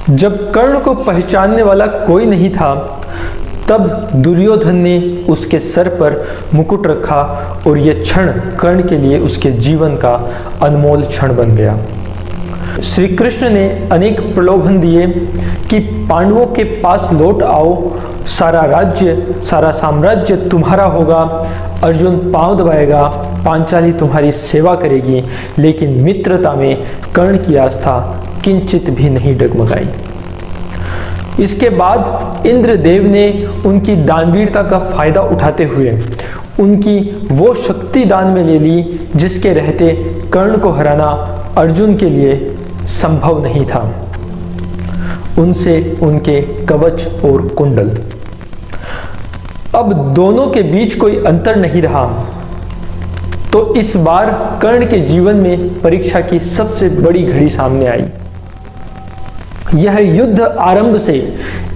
जब कर्ण को पहचानने वाला कोई नहीं था, तब दुर्योधन ने उसके सर पर मुकुट रखा और यह क्षण कर्ण के लिए उसके जीवन का अनमोल क्षण बन गया। श्री कृष्ण ने अनेक प्रलोभन दिए कि पांडवों के पास लौट आओ, सारा राज्य, सारा साम्राज्य तुम्हारा होगा, अर्जुन पांव दबाएगा, पांचाली तुम्हारी सेवा करेगी। लेकिन मित्रता में कर्ण की आस्था किंचित भी नहीं डगमगाई। इसके बाद इंद्रदेव ने उनकी दानवीरता का फायदा उठाते हुए उनकी वो शक्ति दान में ले ली जिसके रहते कर्ण को हराना अर्जुन के लिए संभव नहीं था। उनसे उनके कवच और कुंडल। अब दोनों के बीच कोई अंतर नहीं रहा, तो इस बार कर्ण के जीवन में परीक्षा की सबसे बड़ी घड़ी सामने आई। यह युद्ध आरंभ से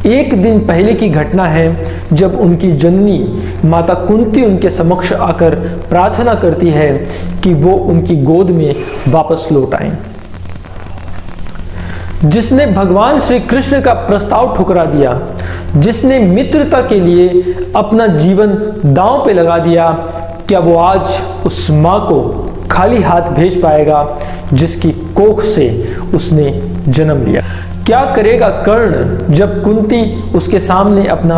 एक दिन पहले की घटना है, जब उनकी जननी माता कुंती उनके समक्ष आकर प्रार्थना करती है कि वो उनकी गोद में वापस लौट आएं। जिसने भगवान श्री कृष्ण का प्रस्ताव ठुकरा दिया, जिसने मित्रता के लिए अपना जीवन दांव पे लगा दिया, क्या वो आज उस मां को खाली हाथ भेज पाएगा जिसकी कोख से उसने जन्म लिया? क्या करेगा कर्ण जब कुंती उसके सामने अपना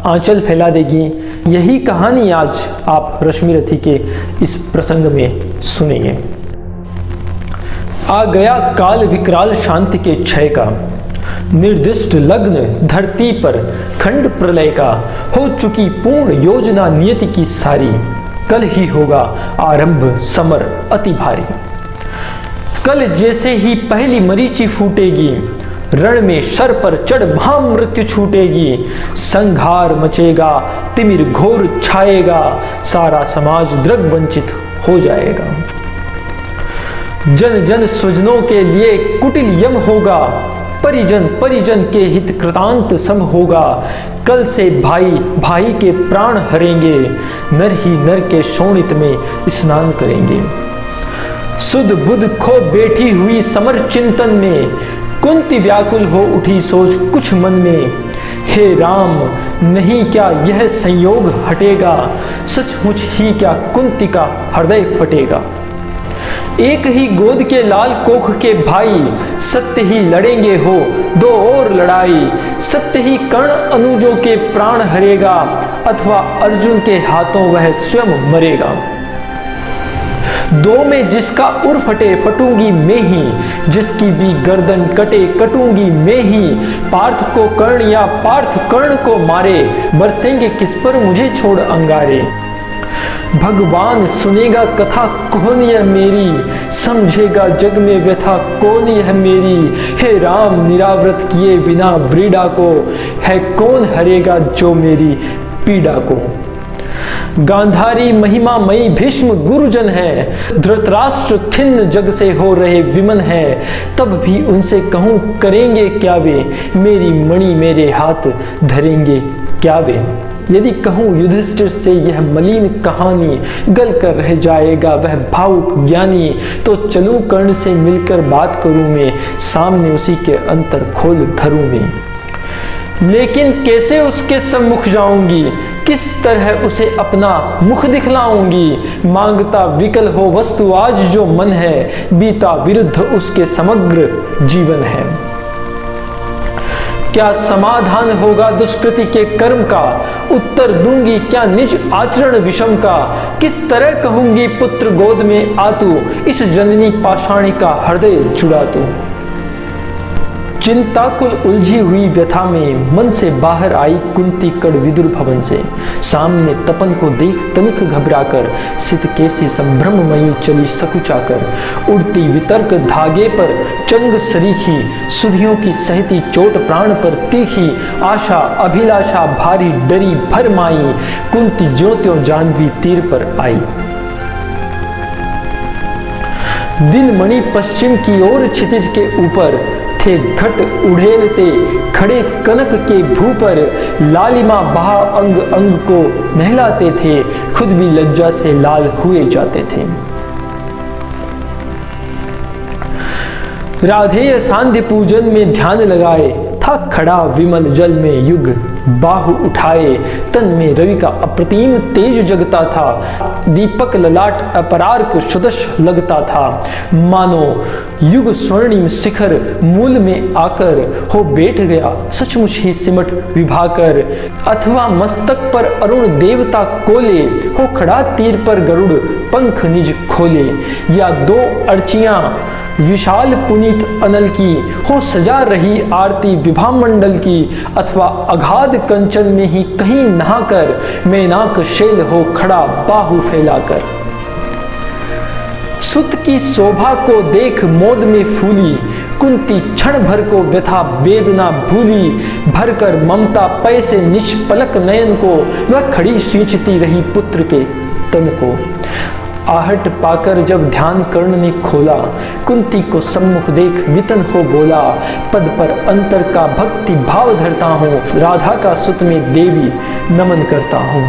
आंचल फैला देगी? यही कहानी आज आप रश्मिरथी के इस प्रसंग में सुनेंगे। आ गया काल विकराल शांति के क्षय का, निर्दिष्ट लग्न धरती पर खंड प्रलय का, हो चुकी पूर्ण योजना नियति की सारी, कल ही होगा आरंभ समर अति भारी। कल जैसे ही पहली मरीचि फूटेगी, रण में शर पर चढ़ महामृत्यु छूटेगी, संघार मचेगा तिमिर घोर छाएगा, सारा समाज द्रग वंचित हो जाएगा। जन जन स्वजनों के लिए कुटिल यम होगा, परिजन परिजन के हित कृतांत सम होगा। कल से भाई भाई के प्राण हरेंगे, नर ही नर के शोणित में स्नान करेंगे। सुध बुध खो बैठी हुई समर चिंतन में, कुंती व्याकुल हो उठी सोच कुछ मन में। हे राम, नहीं क्या यह संयोग हटेगा, सचमुच ही क्या कुंती का हृदय फटेगा। एक ही गोद के लाल कोख के भाई, सत्य ही लड़ेंगे हो दो और लड़ाई। सत्य ही कर्ण अनुजों के प्राण हरेगा, अथवा अर्जुन के हाथों वह स्वयं मरेगा। दो में जिसका उर फटे फटूंगी मैं ही, जिसकी भी गर्दन कटे कटूंगी मैं ही। पार्थ को कर्ण या पार्थ कर्ण को मारे, बरसेंगे किस पर मुझे छोड़ अंगारे। भगवान सुनेगा कथा कौन यह मेरी, समझेगा जग में व्यथा कौन यह मेरी। हे राम, निरावृत किए बिना व्रीड़ा को, है कौन हरेगा जो मेरी पीड़ा को। गांधारी महिमा मई भीष्म गुरुजन है, धृतराष्ट्र खिन्न जग से हो रहे विमन है। तब भी उनसे कहूं करेंगे क्या वे, मेरी मणि मेरे हाथ धरेंगे क्या वे। यदि कहूं युधिष्ठिर से यह मलिन कहानी, गल कर रह जाएगा वह भावुक ज्ञानी। तो चलूं कर्ण से मिलकर बात करूं मैं, सामने उसी के अंतर खोल धरूं मैं। लेकिन कैसे उसके सम्मुख जाऊंगी, किस तरह उसे अपना मुख दिखलाऊंगी। मांगता विकल हो वस्तु आज जो मन है, बीता विरुद्ध उसके समग्र जीवन है। क्या समाधान होगा दुष्कृति के कर्म का, उत्तर दूंगी क्या निज आचरण विषम का। किस तरह कहूंगी पुत्र गोद में आतु, इस जननी पाषाणी का हृदय जुड़ा तू। चिंताकुल उलझी हुई व्यथा में मन से बाहर आई कुंती कड़ विदुर भवन से। सामने तपन को देख तनिक घबराकर, सितकेसी संभ्रममयी चली सकुचाकर। उड़ती वितर्क धागे पर चंग सरीखी, सुधियों की सहती चोट प्राण पर तीखी। आशा अभिलाषा भारी डरी भरमाई, कुंती ज्यों त्यों जाह्नवी तीर पर आई। दिन मणि पश्चिम की ओर क्षितिज के ऊपर थे, घट उड़ेलते खड़े कनक के भू पर। लालिमा बहा अंग अंग को नहलाते थे, खुद भी लज्जा से लाल हुए जाते थे। राधेय सांध्य पूजन में ध्यान लगाए, था खड़ा विमल जल में युग, बाहु उठाए तन में रवि का अप्रतिम तेज जगता था, दीपक ललाट अपरार्क सुदश लगता था, मानो युग स्वर्णिम शिखर मूल में आकर हो बैठ गया सचमुच ही सिमट विभाकर, अथवा मस्तक पर अरुण देवता कोले हो खड़ा तीर पर गरुड़ पंख निज खोले, या दो अर्चियां विशाल पुनीत अनल की हो सजा रही आरती विभा मंडल की, अथवा अगाध कंचन में ही कहीं नहाकर मैनाक शैल हो खड़ा बाहु फैलाकर। सुत की शोभा को देख मोद में फूली, कुंती क्षण भर को व्यथा वेदना भूली, भरकर ममता पैसे निष्पलक नयन को वह खड़ी सींचती रही पुत्र के तन को। आहट पाकर जब ध्यान कर्ण ने खोला, कुंती को सम्मुख देख वितन हो बोला, पद पर अंतर का भक्ति भाव धरता हूँ, राधा का सुत में देवी नमन करता हूँ।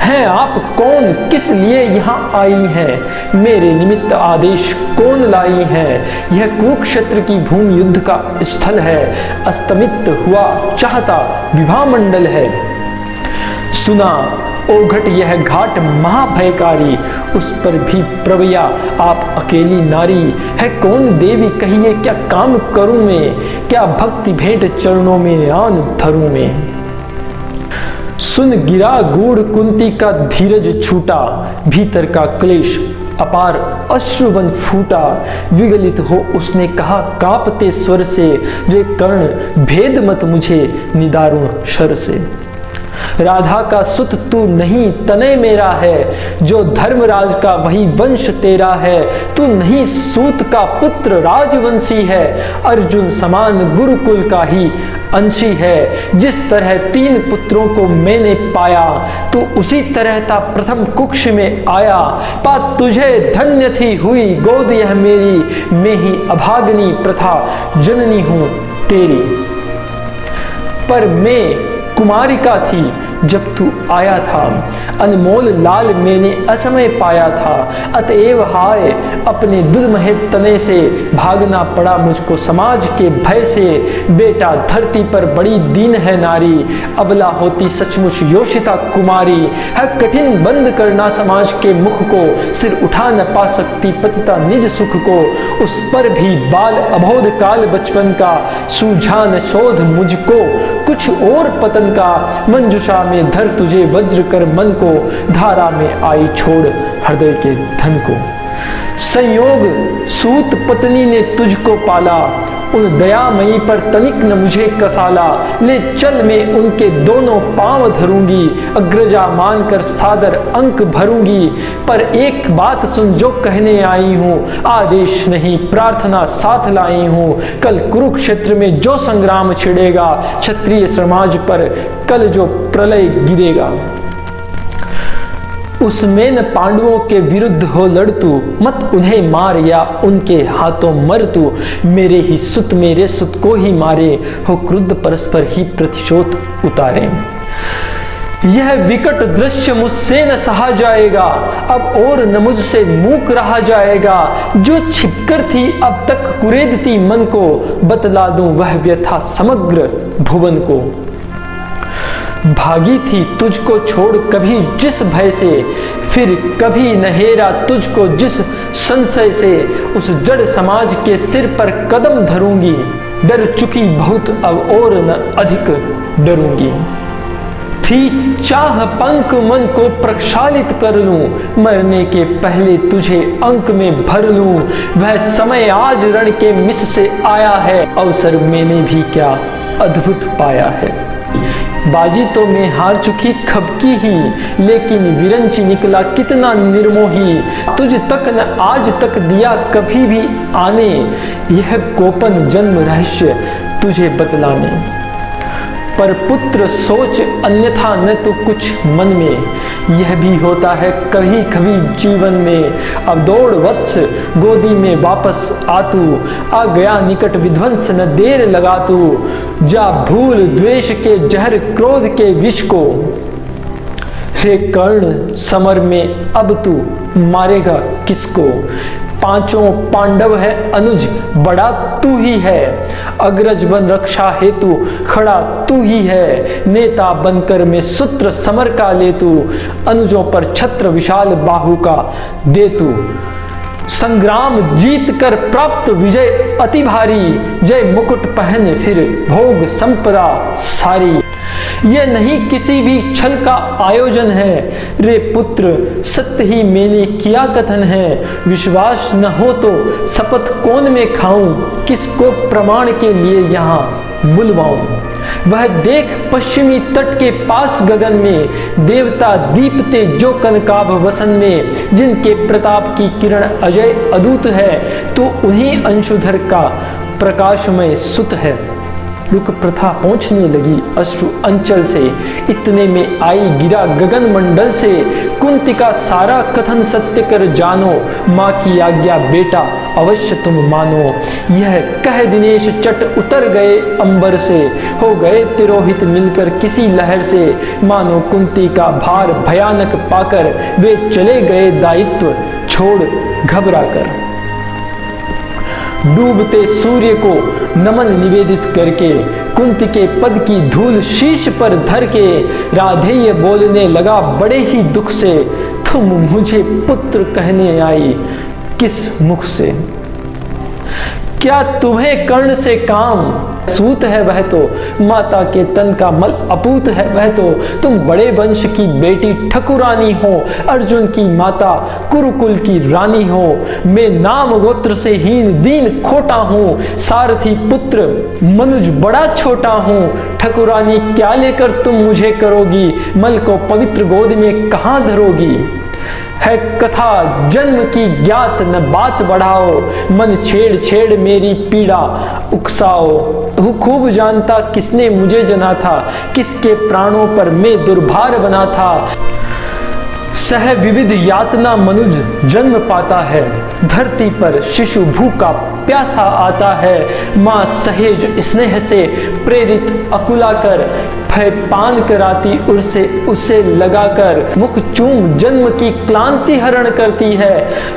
हैं आप कौन, किस लिए यहाँ आई हैं, मेरे निमित्त आदेश कौन लाई हैं, यह कुरुक्षेत्र की भूमि युद्ध का स्थल है, अस्तमित हुआ चाहता विभा मंडल है। सुना ओघट यह घाट महाभयकारी, उस पर भी प्रवया आप अकेली नारी, है कौन देवी कहिए क्या काम करूं मैं, क्या भक्ति भेंट चरणों में आन धरूं मैं। सुन गिरा गूढ़ कुंती का धीरज छूटा, भीतर का क्लेश अपार अश्रुबन फूटा, विगलित हो उसने कहा कांपते स्वर से, रे कर्ण भेद मत मुझे निदारुण शर से। राधा का सुत तू नहीं तने मेरा है, जो धर्मराज का वही वंश तेरा है, तू नहीं सूत का पुत्र राजवंशी है, अर्जुन समान गुरुकुल का ही अंशी है। जिस तरह 3 पुत्रों को मैंने पाया, तू उसी तरह था प्रथम कुक्ष में आया, पा तुझे धन्य थी हुई गोद यह मेरी, मैं ही अभाग्नि प्रथा जननी हूं तेरी। पर मैं कुमारिका थी जब तू आया था, अनमोल लाल मैंने असमय पाया था, अतएव हाय अपने दुर्महे तने से भागना पड़ा मुझको समाज के भय से। बेटा धरती पर बड़ी दीन है नारी, अबला होती सचमुच योषिता कुमारी, है कठिन बंद करना समाज के मुख को, सिर उठा न पा सकती पतिता निज सुख को, उस पर भी बाल अबोध काल बचपन का, सूझा न शोध मुझको कुछ और पतन का, मंजुषा में धर तुझे वज्र कर मन को, धारा में आई छोड़ हृदय के धन को। संयोग सूत पत्नी ने तुझको पाला, उन दयामयी पर तनिक न मुझे कसाला, ले चल मैं उनके दोनों पांव धरूंगी, अग्रजा मानकर सादर अंक भरूंगी। पर एक बात सुन जो कहने आई हूँ, आदेश नहीं प्रार्थना साथ लाई हूँ। कल कुरुक्षेत्र में जो संग्राम छिड़ेगा, क्षत्रिय समाज पर कल जो प्रलय गिरेगा, उसमें न पांडवों के विरुद्ध हो लड़ तू, मत उन्हें मार या उनके हाथों मर तू, मेरे ही सुत मेरे सुत को ही मारे, हो क्रुद्ध परस्पर ही प्रतिशोध उतारे। यह विकट दृश्य मुझसे न सहा जाएगा, अब और न मुझसे मूक रहा जाएगा, जो छिपकर थी अब तक कुरेदती मन को, बतला दूं वह व्यथा समग्र भुवन को। भागी थी तुझको छोड़ कभी जिस भय से, फिर कभी न हेरा तुझको जिस संशय से, उस जड़ समाज के सिर पर कदम धरूंगी, डर चुकी बहुत अब और न अधिक डरूंगी। थी चाह पंख मन को प्रक्षालित कर लूं, मरने के पहले तुझे अंक में भर लूं, वह समय आज रण के मिस से आया है, अवसर मैंने भी क्या अद्भुत पाया है। बाजी तो मैं हार चुकी खबकी ही, लेकिन विरंची निकला कितना निर्मोही, तुझ तक न आज तक दिया कभी भी आने, यह गोपन जन्म रहस्य तुझे बतलाने। पर पुत्र सोच अन्यथा न तो कुछ मन में, यह भी होता है कभी कभी जीवन में। अब दौड़ वत्स गोदी में वापस आ तू, आ गया निकट विध्वंस न देर लगा तू, जा भूल द्वेष के जहर क्रोध के विष को। रे कर्ण समर में अब तू मारेगा किसको, पांचों पांडव है अनुज, बड़ा तू ही है। अग्रज बन रक्षा हेतु खड़ा तू ही है। नेता बनकर में सूत्र समर का ले तू, अनुजों पर छत्र विशाल बाहु का दे तू। संग्राम जीत कर प्राप्त विजय अति भारी, जय मुकुट पहन फिर भोग संपदा सारी। यह नहीं किसी भी छल का आयोजन है, रे पुत्र सत्य ही मैंने किया कथन है। विश्वास न हो तो शपथ कौन में खाऊं, किसको प्रमाण के लिए यहाँ बुलवाऊं। वह देख पश्चिमी तट के पास गगन में, देवता दीपते जो कनकाभ वसन में। जिनके प्रताप की किरण अजय अदूत है, तो उन्हीं अंशुधर का प्रकाशमय सुत है। रुक प्रथा पहुंचने लगी अश्रु अंचल से, इतने में आई गिरा गगन मंडल से। कुंती का सारा कथन सत्य कर जानो, माँ की आज्ञा बेटा अवश्य तुम मानो। यह कह दिनेश चट उतर गए अंबर से, हो गए तिरोहित मिलकर किसी लहर से। मानो कुंती का भार भयानक पाकर, वे चले गए दायित्व छोड़ घबरा कर। डूबते सूर्य को नमन निवेदित करके, कुंती के पद की धूल शीश पर धर के, राधेय बोलने लगा बड़े ही दुख से। तुम मुझे पुत्र कहने आई किस मुख से। क्या तुम्हें कर्ण से काम सूत है वह तो, माता के तन का मल अपूत है वह तो। तुम बड़े वंश की बेटी ठकुरानी हो, अर्जुन की माता कुरुकुल की रानी हो। मैं नाम गोत्र से हीन दीन खोटा हूँ, सारथी पुत्र मनुज बड़ा छोटा हूँ। ठकुरानी क्या लेकर तुम मुझे करोगी, मल को पवित्र गोद में कहाँ धरोगी। है कथा जन्म की ज्ञात न बात बढ़ाओ, मन छेड़ छेड़ मेरी पीड़ा उकसाओ। तू खूब जानता किसने मुझे जना था, किसके प्राणों पर मैं दुर्भार बना था। सह विविध यातना मनुज जन्म पाता है, धरती पर शिशु भूखा प्यासा आता है। माँ सहेज स्नेह से प्रेरित अकुला कर, भय पान कराती उसे लगाकर। मुख चूम जन्म की क्लांति हरण करती है,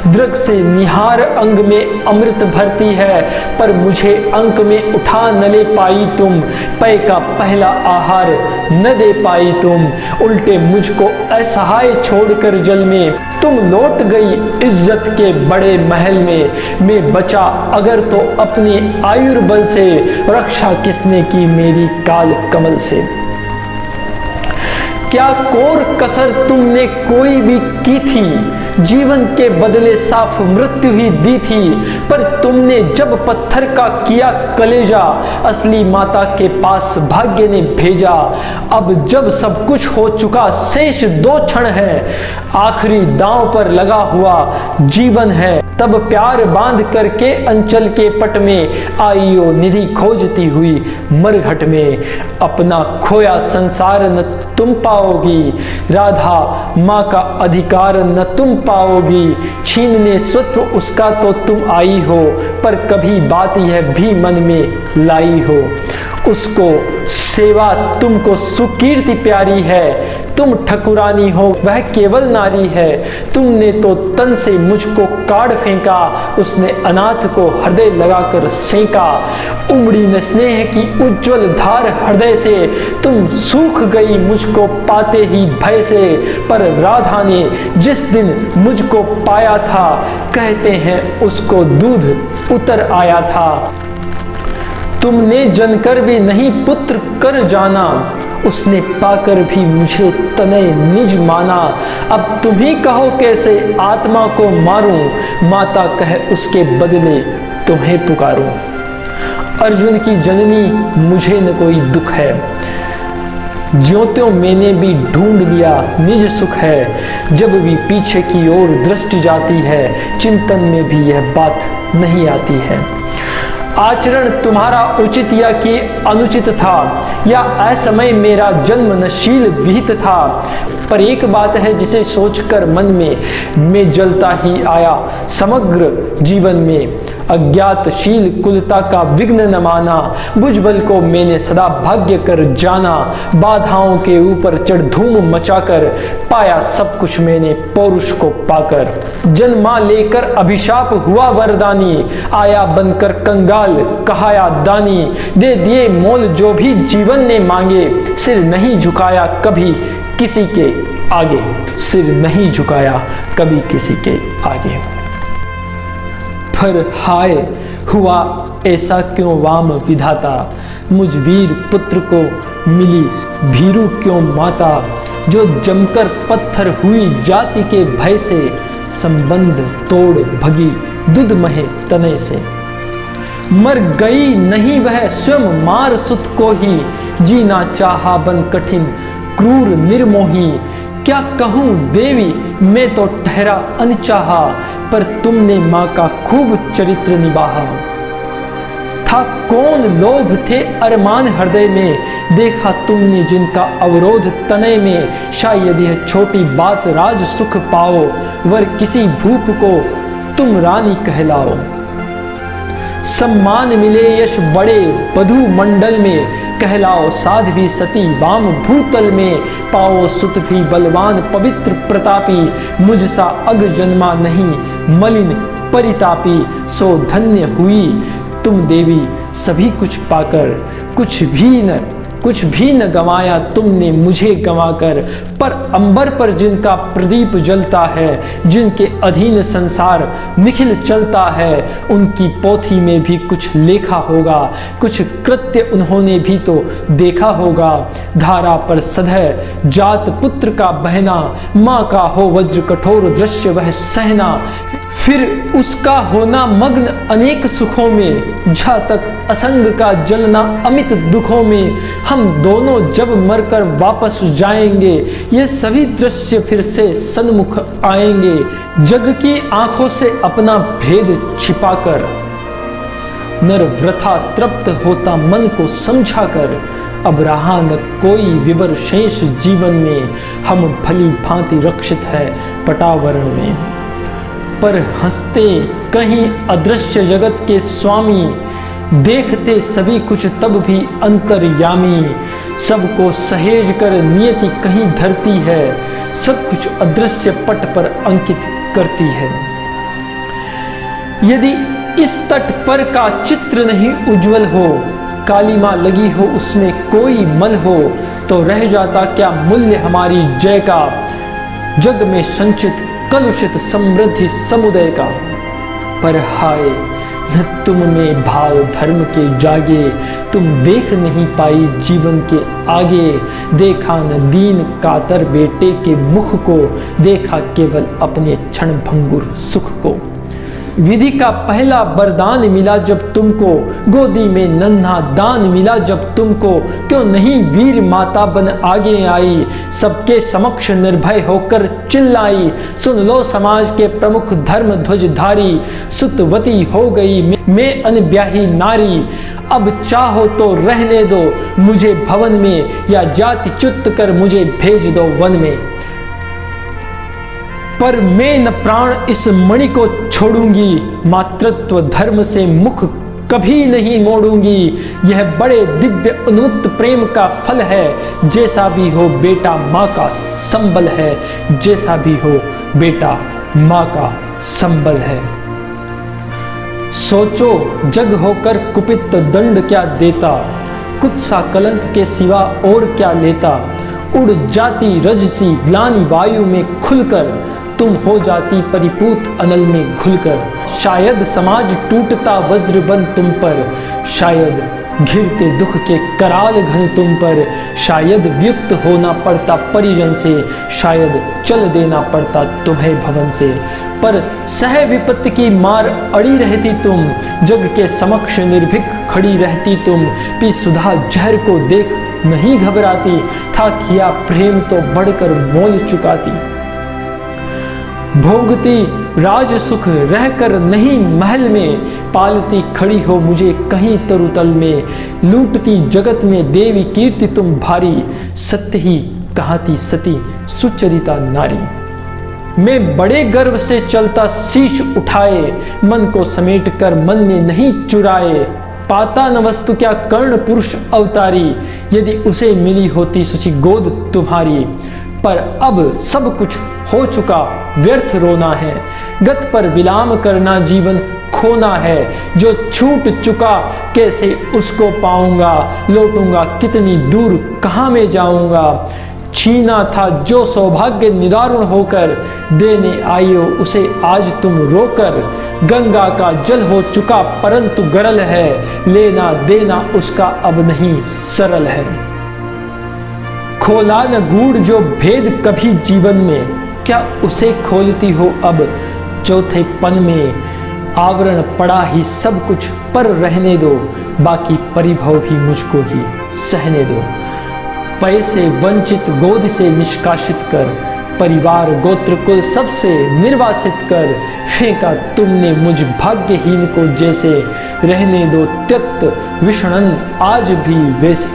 दृग से निहार अंग में अमृत भरती है। पर मुझे अंक में उठा न ले पाई तुम, पै का पहला आहार न दे पाई तुम। उल्टे मुझको असहाय छोड़कर जल में, तुम लौट गई इज्जत के बड़े महल में। मैं बचा अगर तो अपने आयुर्बल से, रक्षा किसने की मेरी काल कमल से। क्या कोर कसर तुमने कोई भी की थी, जीवन के बदले साफ मृत्यु ही दी थी। पर तुमने जब पत्थर का किया कलेजा, असली माता के पास भाग्य ने भेजा। अब जब सब कुछ हो चुका शेष 2 क्षण है, आखिरी दांव पर लगा हुआ जीवन है। तब प्यार बांध करके अंचल के पट में, आईओ निधि खोजती हुई मरघट में। अपना खोया संसार न तुम पाओगी, राधा माँ का अधिकार न तुम पाओगी। छीनने स्वत्व उसका तो तुम आई हो, पर कभी बात यह भी मन में लाई हो। उसको सेवा तुमको सुकीर्ति प्यारी है, तुम ठकुरानी हो वह केवल नारी है। तुमने तो तन से मुझको काढ़ फेंका, उसने अनाथ को हृदय लगाकर सेंका। उमड़ी न स्नेह की उज्जवल धार हृदय से, तुम सूख गई मुझको पाते ही भय से। पर राधा ने जिस दिन मुझको पाया था, कहते हैं उसको दूध उतर आया था। तुमने जनकर भी नहीं पुत्र कर जाना, उसने पाकर भी मुझे तनय निज माना। अब तुम ही कहो कैसे आत्मा को मारूं, माता कहे उसके बदले तुम्हें पुकारूं। अर्जुन की जननी मुझे न कोई दुख है, ज्योत्यों मैंने भी ढूंढ लिया निज सुख है। जब भी पीछे की ओर दृष्टि जाती है, चिंतन में भी यह बात नहीं आती है। आचरण तुम्हारा उचित या कि अनुचित था, या असमय मेरा जन्म नशील विहित था। पर एक बात है जिसे सोचकर मन में मैं जलता ही आया समग्र जीवन में, अज्ञातशील कुलता का विघ्न न माना, भुजबल को मैंने सदा भाग्य कर जाना। बाधाओं के ऊपर चढ़ धूम मचाकर पाया सब कुछ मैंने पौरुष को पाकर। जन्मा लेकर अभिशाप हुआ वरदानी, आया बनकर कंगाल कहाया दानी। दे दिए मोल जो भी जीवन ने मांगे, सिर नहीं झुकाया कभी किसी के आगे, सिर नहीं झुकाया कभी किसी के आगे। पर हाय हुआ ऐसा क्यों वाम विधाता, मुझ वीर पुत्र को मिली भीरू क्यों माता। जो जमकर पत्थर हुई जाति के भय से, संबंध तोड़ भगी दुध महे तने से। मर गई नहीं वह स्वयं मार सुत को ही, जीना चाहा बन कठिन क्रूर निर्मोही। क्या कहूँ देवी मैं तो ठहरा अनचाहा, पर तुमने माँ का खूब चरित्र निभाया। था कौन लोभ थे अरमान हृदय में, देखा तुमने जिनका अवरोध तनय में। शायद यह छोटी बात राज सुख पाओ, वर किसी भूप को तुम रानी कहलाओ। सम्मान मिले यश बड़े वधु मंडल में, कहलाओ साध्वी सती वाम भूतल में। पाओ सुत भी बलवान पवित्र प्रतापी, मुझसा अग जन्मा नहीं मलिन परितापी। सो धन्य हुई तुम देवी सभी कुछ पाकर, कुछ भी न गंवाया तुमने मुझे गंवाकर। पर अंबर पर जिनका प्रदीप जलता है, जिनके अधीन संसार निखिल चलता है, उनकी पोथी में भी कुछ लेखा होगा, कुछ कृत्य उन्होंने भी तो देखा होगा। धारा पर सधय जात पुत्र का बहना, माँ का हो वज्र कठोर दृश्य वह सहना। फिर उसका होना मग्न अनेक सुखों में, जहाँ तक असंग का जलना अमित दुखों में। हम दोनों जब मरकर वापस जाएंगे, ये सभी दृश्य फिर से सन्मुख आएंगे। जग की आंखों से अपना भेद छिपाकर, नर वृथा तृप्त होता मन को समझाकर। अब रहा न कोई विवर शेष जीवन में, हम भली भांति रक्षित है पटावरण में। पर हंसते कहीं अदृश्य जगत के स्वामी, देखते सभी कुछ तब भी अंतर्यामी। सबको सहेज कर नियति कहीं धरती है, सब कुछ अदृश्य पट पर अंकित करती है। यदि इस तट पर का चित्र नहीं उज्जवल हो, कालीमा लगी हो उसमें कोई मल हो, तो रह जाता क्या मूल्य हमारी जय का। जग में संचित कलुषित समृद्धि समुदय का। पर हाय न तुम में भाव धर्म के जागे, तुम देख नहीं पाई जीवन के आगे। देखा न दीन कातर बेटे के मुख को, देखा केवल अपने क्षण भंगुर सुख को। विधि का पहला वरदान मिला जब तुमको, गोदी में नन्हा दान मिला जब तुमको। क्यों नहीं वीर माता बन आगे आई, सबके समक्ष निर्भय होकर चिल्लाई। सुन लो समाज के प्रमुख धर्म ध्वजधारी, सुतवती हो गई मैं अनब्याही नारी। अब चाहो तो रहने दो मुझे भवन में, या जाति च्युत कर मुझे भेज दो वन में। पर मैं न प्राण इस मणि को छोड़ूंगी, मातृत्व धर्म से मुख कभी नहीं मोड़ूंगी। यह बड़े दिव्य उन्मुक्त प्रेम का फल है, जैसा भी हो बेटा माँ का संबल है। जैसा भी हो बेटा माँ का संबल है। सोचो जग होकर कुपित दंड क्या देता, कुत्सा कलंक के सिवा और क्या लेता। उड़ जाती रजसी ग्लानि वायु में खुलकर, तुम हो जाती परिपूत अनल में घुलकर। शायद समाज टूटता वज्र बन तुम पर, शायद घिरते दुख के कराल घन तुम पर। शायद व्युक्त होना पड़ता परिजन से, शायद चल देना पड़ता तुम्हें भवन से। पर सह विपत्ति की मार अड़ी रहती तुम, जग के समक्ष निर्भीक खड़ी रहती तुम। पी सुधा जहर को देख नहीं घबराती, था किया प्रेम तो बढ़कर मोल चुकाती। भोगती राज सुख रहकर नहीं महल में, पालती खड़ी हो मुझे कहीं तरुतल में, लूटती जगत में देवी कीर्ति तुम भारी, सत्य ही कहाती सती सुचरिता नारी। मैं बड़े गर्व से चलता शीश उठाए, मन को समेट कर मन में नहीं चुराए, पाता न वस्तु क्या कर्ण पुरुष अवतारी, यदि उसे मिली होती सची गोद तुम्हारी। पर अब सब कुछ हो चुका व्यर्थ रोना है, गत पर विलाम करना जीवन खोना है, जो छूट चुका कैसे उसको पाऊंगा, लौटूंगा कितनी दूर कहाँ में जाऊंगा। छीना था जो सौभाग्य निदारुण होकर, देने आई हो उसे आज तुम रोकर। गंगा का जल हो चुका परंतु गरल है, लेना देना उसका अब नहीं सरल है। खोला न गूढ़ जो भेद कभी जीवन में, क्या उसे खोलती हो अब चौथे पन में। आवरण पड़ा ही सब कुछ पर रहने दो, बाकी परिभव भी मुझको ही सहने दो। पैसे वंचित गोद से निष्कासित कर, परिवार गोत्र कुल सबसे निर्वासित कर। फेंका तुमने मुझ भाग्यहीन को जैसे, रहने दो त्यक्त विषणन आज भी वैसे।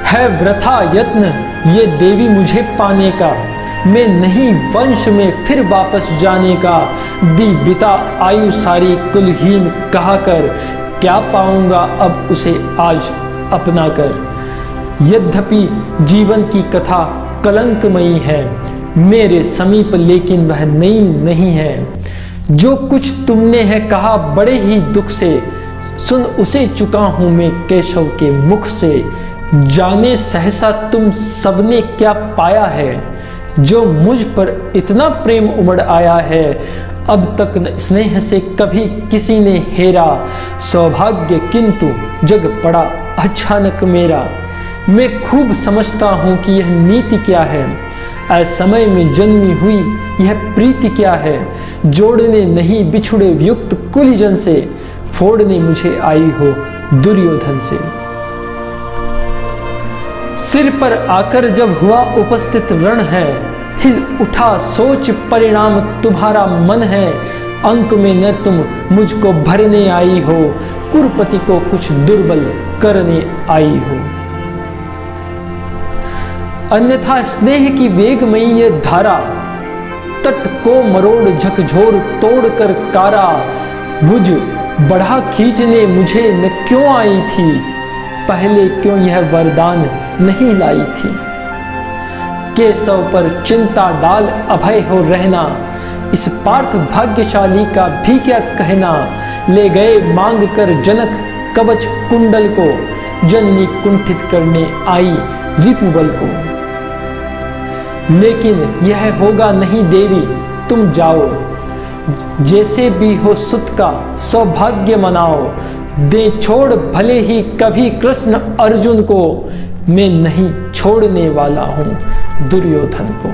है वृथा यत्न ये देवी मुझे पाने का, मैं नहीं वंश में फिर वापस जाने का। दी बिता आयु सारी कुलहीन कहा कर, क्या पाऊंगा अब उसे आज अपना कर। यद्यपि जीवन की कथा कलंकमयी है, मेरे समीप लेकिन वह नई नहीं है। जो कुछ तुमने है कहा बड़े ही दुख से, सुन उसे चुका हूं मैं केशव के मुख से। जाने सहसा तुम सबने क्या पाया है, जो मुझ पर इतना प्रेम उमड़ आया है। अब तक स्नेह से कभी किसी ने हेरा, सौभाग्य किंतु जग पड़ा अचानक मेरा। मैं खूब समझता हूँ कि यह नीति क्या है, असमय में जन्मी हुई यह प्रीति क्या है। जोड़ने नहीं बिछुड़े युक्त कुलीजन से, फोड़ने मुझे आई हो दुर्योधन से। सिर पर आकर जब हुआ उपस्थित रण है, हिल उठा सोच परिणाम तुम्हारा मन है। अंक में न तुम मुझको भरने आई हो, कुरपति को कुछ दुर्बल करने आई हो। अन्यथा स्नेह की वेगमयी ये धारा, तट को मरोड़ झकझोर तोड़ कर कारा। भुज बढ़ा खींचने मुझे न क्यों आई थी, पहले क्यों यह वरदान नहीं लाई थी। केशव पर चिंता डाल अभय हो रहना, इस पार्थ भाग्यशाली का भी क्या कहना। ले गए मांग कर जनक कवच कुंडल को, जननी कुंठित करने आई रिपुबल को। लेकिन यह होगा नहीं देवी तुम जाओ, जैसे भी हो सुत का सौभाग्य मनाओ। दे छोड़ भले ही कभी कृष्ण अर्जुन को, मैं नहीं छोड़ने वाला हूं दुर्योधन को।